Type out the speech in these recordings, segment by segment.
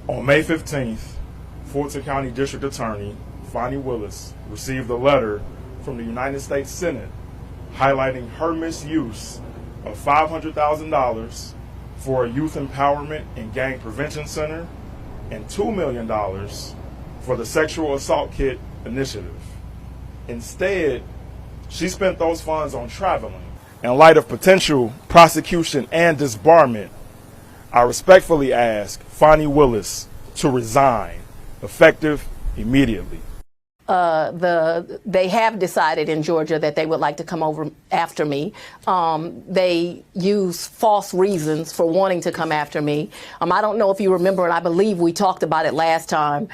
On May 15th, Fulton County District Attorney Fani Willis received a letter from the United States Senate highlighting her misuse of $500,000 for a youth empowerment and gang prevention center and $2 million for the sexual assault kit initiative. Instead, she spent those funds on traveling. In light of potential prosecution and disbarment, I respectfully ask Fani Willis to resign, effective immediately. They have decided in Georgia that they would like to come over after me. They use false reasons for wanting to come after me. I don't know if you remember, and I believe we talked about it last time.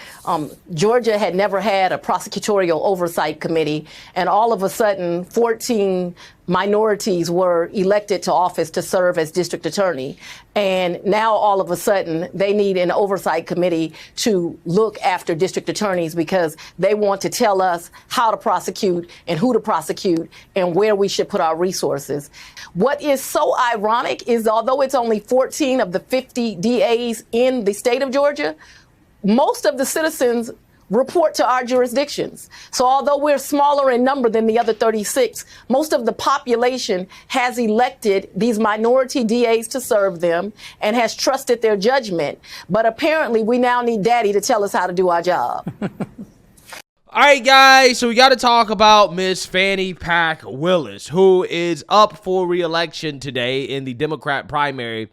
Georgia had never had a prosecutorial oversight committee, and all of a sudden 14 minorities were elected to office to serve as district attorney. And now all of a sudden they need an oversight committee to look after district attorneys because they want to tell us how to prosecute and who to prosecute and where we should put our resources. What is so ironic is although it's only 14 of the 50 DAs in the state of Georgia, most of the citizens report to our jurisdictions. So although we're smaller in number than the other 36, most of the population has elected these minority DAs to serve them and has trusted their judgment. But apparently we now need daddy to tell us how to do our job. All right, guys, so we got to talk about Miss Fani Pack Willis, who is up for re-election today in the Democrat primary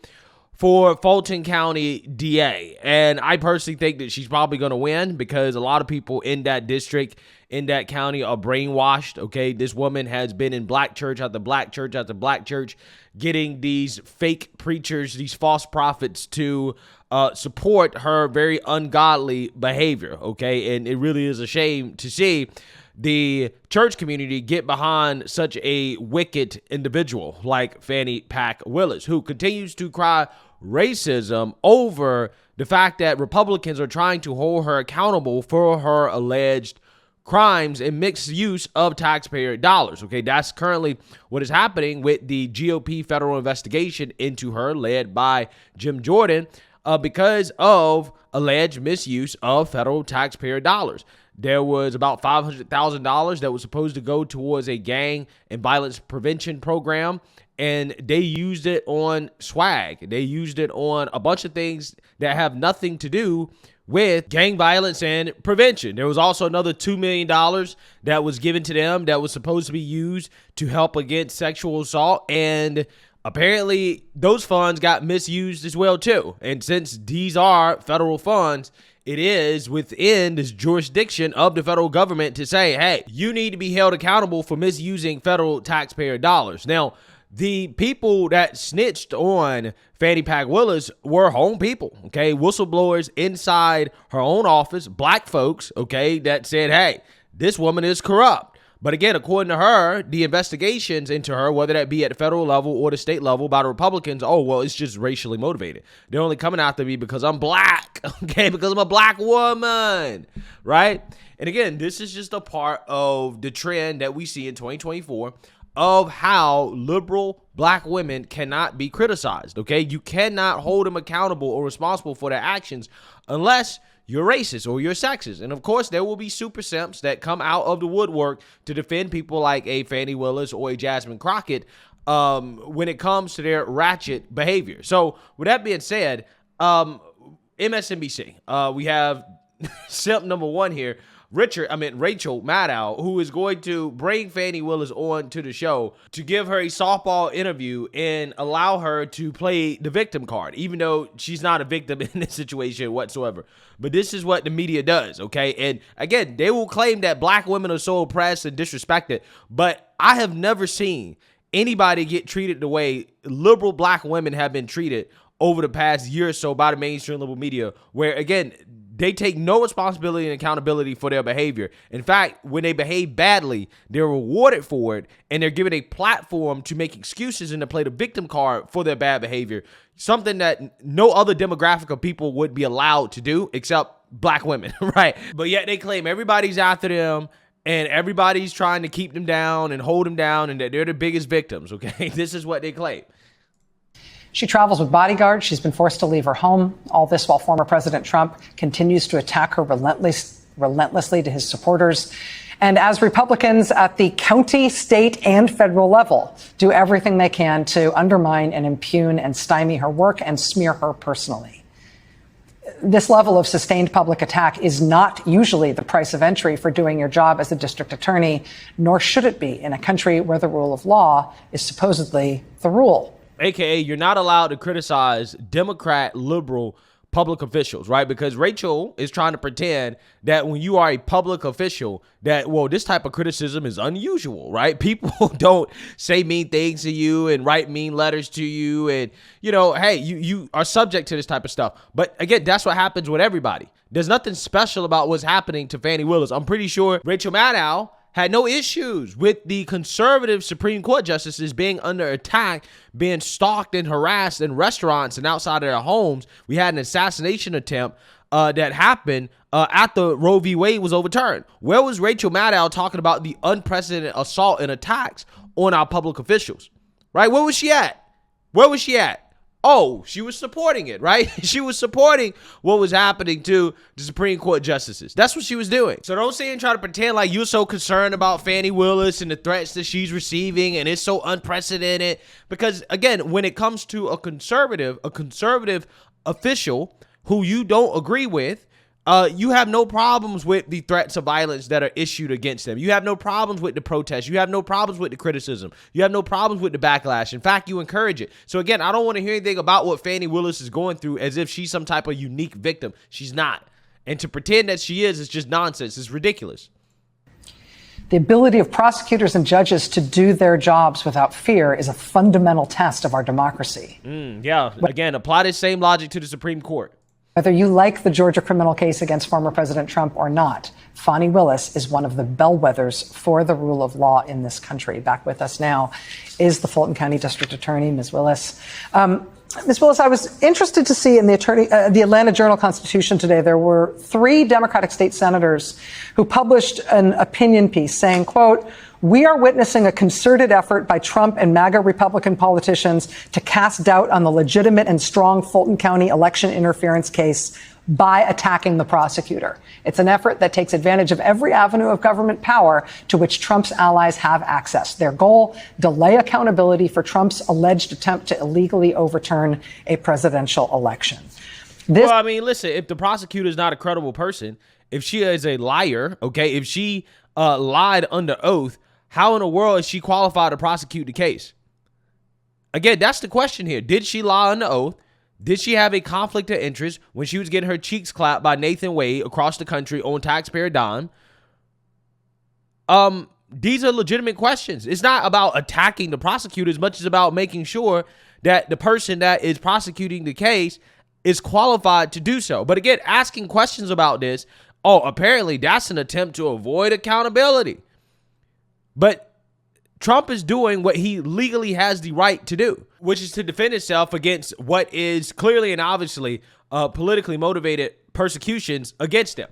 for Fulton County DA. And I personally think that she's probably going to win because a lot of people in that district, in that county, are brainwashed, okay? This woman has been in black church after black church after black church, getting these fake preachers, these false prophets to support her very ungodly behavior, okay? And it really is a shame to see the church community get behind such a wicked individual like Fani Pack Willis, who continues to cry racism over the fact that Republicans are trying to hold her accountable for her alleged crimes and mixed use of taxpayer dollars. Okay, that's currently what is happening with the GOP federal investigation into her led by Jim Jordan because of alleged misuse of federal taxpayer dollars. There was about $500,000 that was supposed to go towards a gang and violence prevention program, and they used it on swag. They used it on a bunch of things that have nothing to do with gang violence and prevention. There was also another $2 million that was given to them that was supposed to be used to help against sexual assault, and apparently those funds got misused as well too. And since these are federal funds, it is within this jurisdiction of the federal government to say, hey, you need to be held accountable for misusing federal taxpayer dollars. Now, the people that snitched on Fani Pack Willis were home people, okay? Whistleblowers inside her own office, black folks, okay, that said, hey, this woman is corrupt. But again, according to her, the investigations into her, whether that be at the federal level or the state level by the Republicans, oh, well, it's just racially motivated. They're only coming after me because I'm black, okay, because I'm a black woman, right? And again, this is just a part of the trend that we see in 2024 of how liberal black women cannot be criticized, okay? You cannot hold them accountable or responsible for their actions unless you're racist or you're sexist. And of course, there will be super simps that come out of the woodwork to defend people like a Fani Willis or a Jasmine Crockett when it comes to their ratchet behavior. So with that being said, MSNBC, we have simp number one here, Rachel Maddow, who is going to bring Fani Willis on to the show to give her a softball interview and allow her to play the victim card, even though she's not a victim in this situation whatsoever. But this is what the media does, okay? And again, they will claim that black women are so oppressed and disrespected, but I have never seen anybody get treated the way liberal black women have been treated over the past year or so by the mainstream liberal media, where, again, they take no responsibility and accountability for their behavior. In fact, when they behave badly, they're rewarded for it, and they're given a platform to make excuses and to play the victim card for their bad behavior, something that no other demographic of people would be allowed to do except black women, right? But yet they claim everybody's after them and everybody's trying to keep them down and hold them down and that they're the biggest victims, okay? This is what they claim. She travels with bodyguards. She's been forced to leave her home. All this while former President Trump continues to attack her relentlessly to his supporters. And as Republicans at the county, state, and federal level do everything they can to undermine and impugn and stymie her work and smear her personally. This level of sustained public attack is not usually the price of entry for doing your job as a district attorney, nor should it be in a country where the rule of law is supposedly the rule. AKA, you're not allowed to criticize Democrat, liberal public officials, right? Because Rachel is trying to pretend that when you are a public official that, well, this type of criticism is unusual, right? People don't say mean things to you and write mean letters to you. And, you know, hey, you are subject to this type of stuff. But again, that's what happens with everybody. There's nothing special about what's happening to Fani Willis. I'm pretty sure Rachel Maddow had no issues with the conservative Supreme Court justices being under attack, being stalked and harassed in restaurants and outside of their homes. We had an assassination attempt that happened after Roe v. Wade was overturned. Where was Rachel Maddow talking about the unprecedented assault and attacks on our public officials, right? Where was she at? Where was she at? Oh, she was supporting it, right? She was supporting what was happening to the Supreme Court justices. That's what she was doing. So don't sit and try to pretend like you're so concerned about Fani Willis and the threats that she's receiving and it's so unprecedented. Because again, when it comes to a conservative official who you don't agree with, you have no problems with the threats of violence that are issued against them. You have no problems with the protests. You have no problems with the criticism. You have no problems with the backlash. In fact, you encourage it. So again, I don't want to hear anything about what Fani Willis is going through as if she's some type of unique victim. She's not. And to pretend that she is just nonsense. It's ridiculous. The ability of prosecutors and judges to do their jobs without fear is a fundamental test of our democracy. Yeah. Again, apply this same logic to the Supreme Court. Whether you like the Georgia criminal case against former President Trump or not, Fani Willis is one of the bellwethers for the rule of law in this country. Back with us now is the Fulton County District Attorney, Ms. Willis. Ms. Willis, I was interested to see in the Atlanta Journal-Constitution today, there were 3 Democratic state senators who published an opinion piece saying, quote, "We are witnessing a concerted effort by Trump and MAGA Republican politicians to cast doubt on the legitimate and strong Fulton County election interference case by attacking the prosecutor. It's an effort that takes advantage of every avenue of government power to which Trump's allies have access. Their goal, delay accountability for Trump's alleged attempt to illegally overturn a presidential election." Well, I mean, listen, if the prosecutor is not a credible person, if she is a liar, okay, if she lied under oath, how in the world is she qualified to prosecute the case? Again, that's the question here. Did she lie under oath? Did she have a conflict of interest when she was getting her cheeks clapped by Nathan Wade across the country on taxpayer dime? These are legitimate questions. It's not about attacking the prosecutor as much as about making sure that the person that is prosecuting the case is qualified to do so. But again, asking questions about this, oh, apparently that's an attempt to avoid accountability. But Trump is doing what he legally has the right to do, which is to defend himself against what is clearly and obviously politically motivated persecutions against him,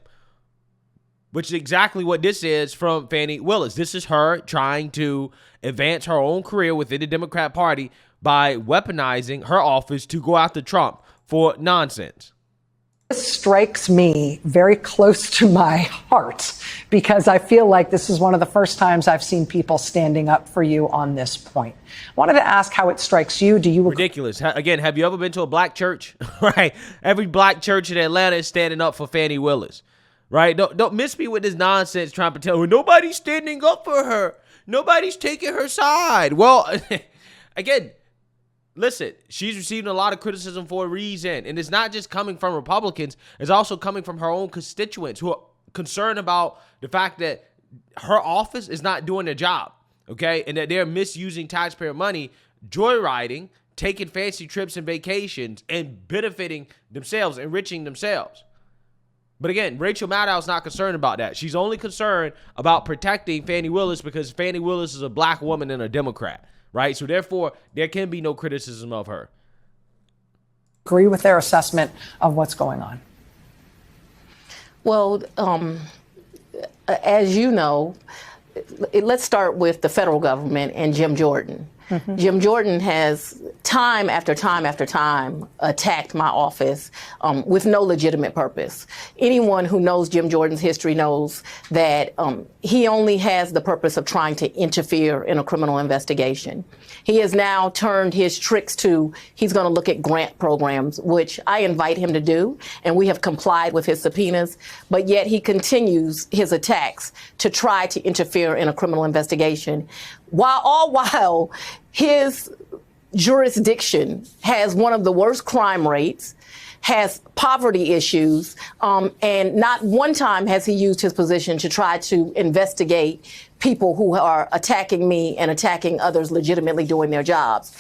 which is exactly what this is from Fani Willis. This is her trying to advance her own career within the Democrat Party by weaponizing her office to go after Trump for nonsense. This strikes me very close to my heart because I feel like this is one of the first times I've seen people standing up for you on this point. I wanted to ask how it strikes you. Do you ridiculous? Again, have you ever been to a black church? Right, every black church in Atlanta is standing up for Fani Willis. Right? Don't miss me with this nonsense trying to tell her nobody's standing up for her. Nobody's taking her side. Well, again. Listen, she's receiving a lot of criticism for a reason, and it's not just coming from Republicans. It's also coming from her own constituents who are concerned about the fact that her office is not doing their job, okay, and that they're misusing taxpayer money, joyriding, taking fancy trips and vacations, and benefiting themselves, enriching themselves. But again, Rachel Maddow is not concerned about that. She's only concerned about protecting Fani Willis because Fani Willis is a black woman and a Democrat. Right? So therefore, there can be no criticism of her. Agree with their assessment of what's going on? Well, as you know, let's start with the federal government and Jim Jordan. Jim Jordan has time after time after time attacked my office with no legitimate purpose. Anyone who knows Jim Jordan's history knows that he only has the purpose of trying to interfere in a criminal investigation. He has now turned his tricks to he's going to look at grant programs, which I invite him to do, and we have complied with his subpoenas, but yet he continues his attacks to try to interfere in a criminal investigation, while his jurisdiction has one of the worst crime rates, has poverty issues, and not one time has he used his position to try to investigate people who are attacking me and attacking others legitimately doing their jobs,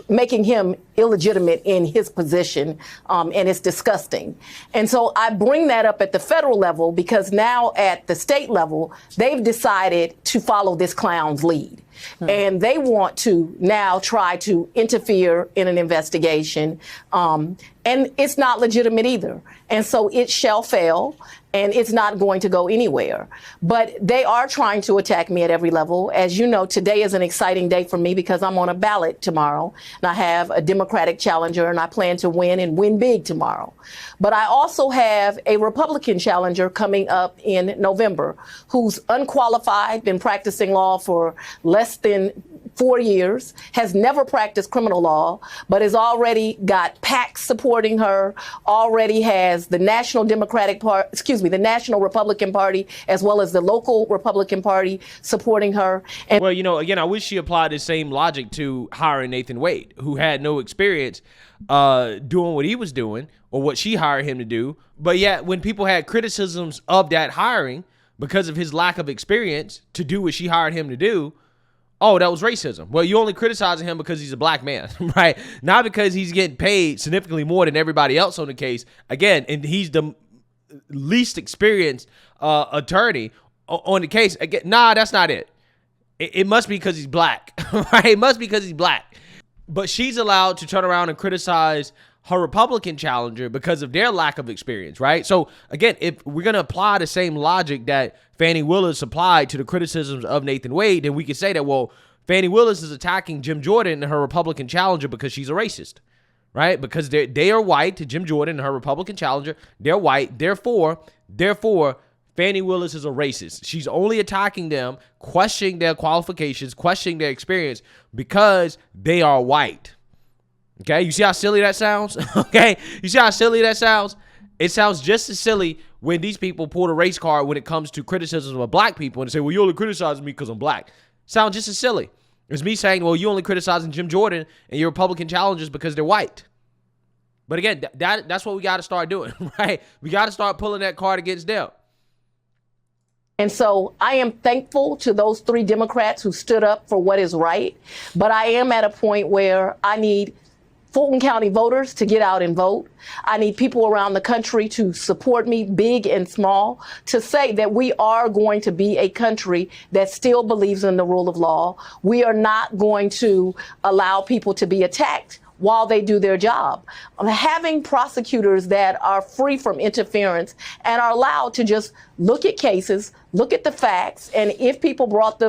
making him illegitimate in his position, and it's disgusting. And so I bring that up at the federal level because now at the state level, they've decided to follow this clown's lead. And they want to now try to interfere in an investigation. And it's not legitimate either. And so it shall fail, and it's not going to go anywhere. But they are trying to attack me at every level. As you know, today is an exciting day for me because I'm on a ballot tomorrow, and I have a Democratic challenger, and I plan to win and win big tomorrow. But I also have a Republican challenger coming up in November who's unqualified, been practicing law for less than 4 years, has never practiced criminal law, but has already got PACs supporting her, already has the National the National Republican Party, as well as the local Republican Party supporting her. And well, again, I wish she applied the same logic to hiring Nathan Wade, who had no experience doing what he was doing or what she hired him to do. But yet, when people had criticisms of that hiring because of his lack of experience to do what she hired him to do, oh, that was racism. Well, you only criticizing him because he's a black man, right? Not because he's getting paid significantly more than everybody else on the case. Again, and he's the least experienced attorney on the case. Again, nah, that's not it. It must be because he's black, right? It must be because he's black. But she's allowed to turn around and criticize her Republican challenger because of their lack of experience, right? So again, if we're going to apply the same logic that Fani Willis applied to the criticisms of Nathan Wade, then we could say that, well, Fani Willis is attacking Jim Jordan and her Republican challenger because she's a racist, right? Because they are white, Jim Jordan and her Republican challenger, they're white. Therefore, Fani Willis is a racist. She's only attacking them, questioning their qualifications, questioning their experience because they are white. Okay, you see how silly that sounds? Okay, you see how silly that sounds? It sounds just as silly when these people pull the race card when it comes to criticism of black people and say, well, you only criticizing me because I'm black. Sounds just as silly as me saying, well, you only criticizing Jim Jordan and your Republican challengers because they're white. But again, that's what we got to start doing, right? We got to start pulling that card against them. And so I am thankful to those 3 Democrats who stood up for what is right. But I am at a point where I need Fulton County voters to get out and vote. I need people around the country to support me, big and small, to say that we are going to be a country that still believes in the rule of law. We are not going to allow people to be attacked while they do their job. Having prosecutors that are free from interference and are allowed to just look at cases, look at the facts, and if people broke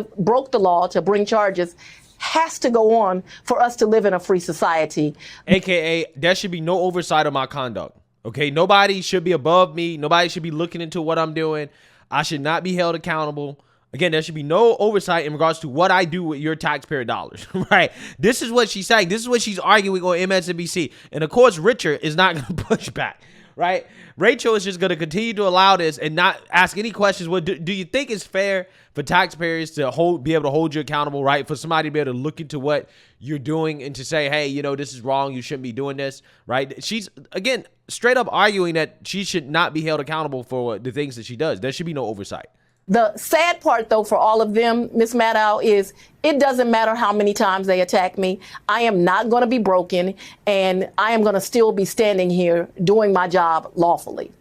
the law to bring charges, has to go on for us to live in a free society. AKA, there should be no oversight of my conduct. Okay, nobody should be above me. Nobody should be looking into what I'm doing. I should not be held accountable. Again, there should be no oversight in regards to what I do with your taxpayer dollars, right? This is what she's saying. This is what she's arguing on MSNBC. And of course, Richard is not going to push back, right? Rachel is just going to continue to allow this and not ask any questions. Well, do you think it's fair for taxpayers to be able to hold you accountable, right? For somebody to be able to look into what you're doing and to say, hey, this is wrong. You shouldn't be doing this, right? She's, again, straight up arguing that she should not be held accountable for the things that she does. There should be no oversight. The sad part, though, for all of them, Ms. Maddow, is it doesn't matter how many times they attack me. I am not going to be broken, and I am going to still be standing here doing my job lawfully.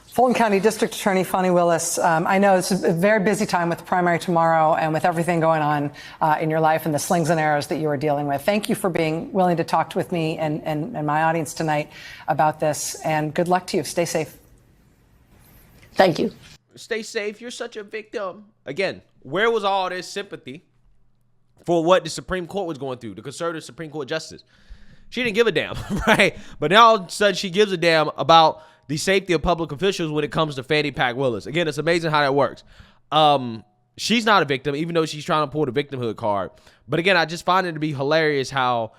Fulton County District Attorney Fani Willis, I know it's a very busy time with the primary tomorrow and with everything going on in your life and the slings and arrows that you are dealing with. Thank you for being willing to talk with me and my audience tonight about this, and good luck to you. Stay safe. Thank you. Stay safe. You're such a victim. Again, where was all this sympathy for what the Supreme Court was going through, the conservative Supreme Court justice. She didn't give a damn, right? But now all of a sudden she gives a damn about the safety of public officials when it comes to Fani Willis. Again, it's amazing how that works. She's not a victim, even though she's trying to pull the victimhood card. But again, I just find it to be hilarious how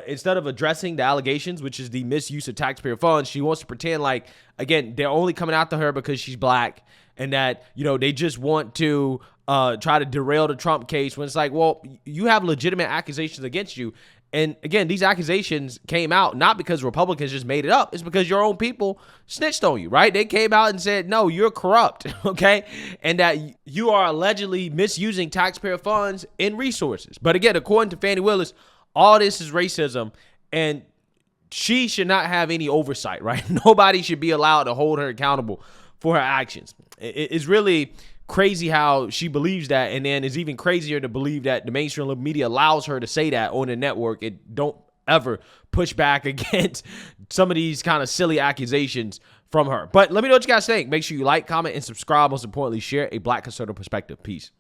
instead of addressing the allegations, which is the misuse of taxpayer funds, she wants to pretend like, again, they're only coming after her because she's black and that, you know, they just want to try to derail the Trump case when it's like, well, you have legitimate accusations against you. And again, these accusations came out not because Republicans just made it up. It's because your own people snitched on you, right? They came out and said, no, you're corrupt, okay? And that you are allegedly misusing taxpayer funds and resources. But again, according to Fani Willis, all this is racism, and she should not have any oversight, right? Nobody should be allowed to hold her accountable for her actions. It's really crazy how she believes that, and then it's even crazier to believe that the mainstream media allows her to say that on the network and don't ever push back against some of these kind of silly accusations from her. But let me know what you guys think. Make sure you like, comment, and subscribe. Most importantly, share a Black conservative perspective. Peace.